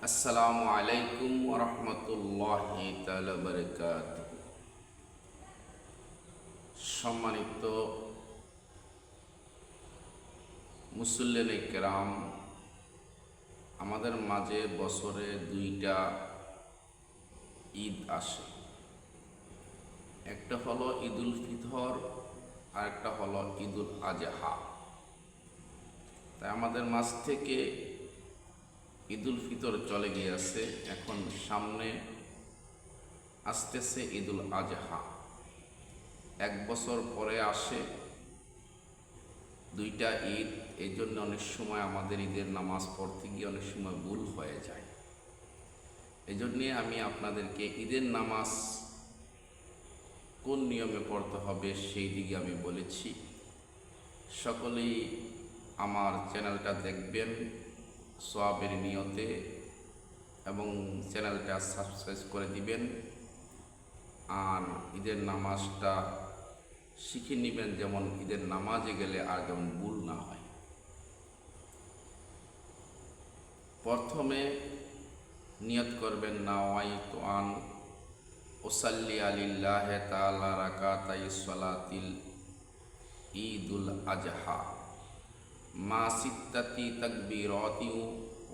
আসসালামু আলাইকুম ওয়া রাহমাতুল্লাহি তাআলা বারাকাতুহু। সম্মানিত মুসল্লিনে কেরাম, আমাদের মাঝে বছরে দুইটা ঈদ আসে। একটা হলো ঈদুল ফিতর আর একটা হলো ঈদুল আজহা। তাই আমাদের মাঝ থেকে ঈদুল ফিতর চলে গিয়েছে, এখন সামনে আসতেছে ঈদুল আজহা। এক বছর পরে আসে দুইটা ঈদ। এই জন্য অনেক সময় আমাদের ঈদের নামাজ পড়তে গিয়ে অনেক সময় ভুল হয়ে যায়। এই জন্যে আমি আপনাদেরকে ঈদের নামাজ কোন নিয়মে পড়তে হবে সেই দিকে আমি বলেছি। সকলেই আমার চ্যানেলটা দেখবেন সওয়াবের নিয়তে এবং চ্যানেলটা সাবস্ক্রাইব করে দিবেন। আর ঈদের নামাজটা শিখে নেবেন, যেমন ঈদের নামাজে গেলে আর যেমন ভুল না হয়। প্রথমে নিয়ত করবেন নাওয়াইতু আন উসাল্লি লিল্লাহি তাআলা রাকাতাই সালাতিল ঈদুল আজহা মা সিত্তাতি তাকবীরাতিন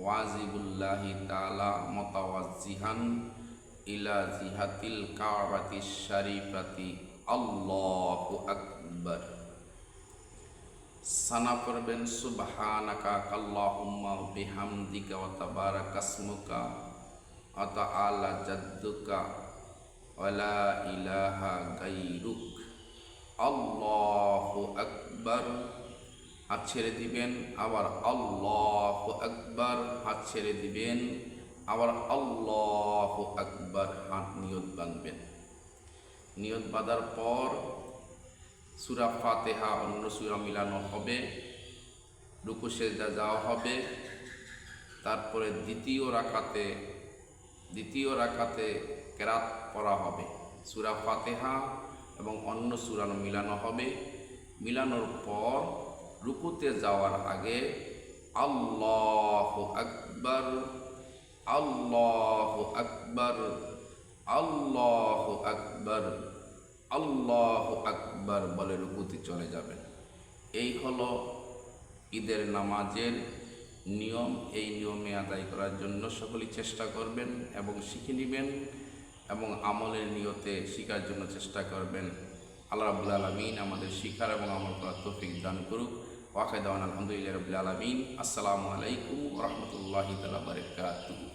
ওয়াজিবুল্লাহি তাআলা মুতাওয়াজ্জিহান ইলা জিহাতিল কাবাতিশ শরীফাতি আল্লাহু আকবার। সানা করবেন সুবহানাকা আল্লাহুম্মা বিহামদিকা ওয়া তাবারাকাসমুকা ওয়া তাআলা জাদ্দুকা ওয়া লা ইলাহা গায়রুক আল্লাহু আকবার। হাত ছেড়ে দিবেন, আবার আল্লাহু আকবার, হাত ছেড়ে দিবেন, আবার আল্লাহু আকবার। হাত নিয়ত বাঁধবেন। নিয়ত বাঁধার পর সূরা ফাতিহা অন্য সূরা মিলানো হবে, রুকু সেজদা যাওয়া হবে। তারপরে দ্বিতীয় রাকাতে কেরাত পড়া হবে। সূরা ফাতিহা এবং অন্য সূরা মিলানো হবে। মিলানোর পর রুকুতে যাওয়ার আগে আল্লাহু আকবার, আল্লাহু আকবার, আল্লাহু আকবার, আল্লাহু আকবার বলে রুকুতে চলে যাবেন। এই হলো ঈদের নামাজের নিয়ম। এই নিয়মে আদায় করার জন্য সকলেই চেষ্টা করবেন এবং শিখে নেবেন এবং আমলের নিয়তে শিখার জন্য চেষ্টা করবেন। আল্লাহ রাব্বুল আলামিন আমাদের শিখার এবং আমল করার তৌফিক দান করুক। ওয়া আখিরু দাওয়ানা আলহামদুলিল্লাহি রাব্বিল আলামিন। আসসালামু আলাইকুম ওয়া রাহমাতুল্লাহি তাআলা বারাকাতুহু।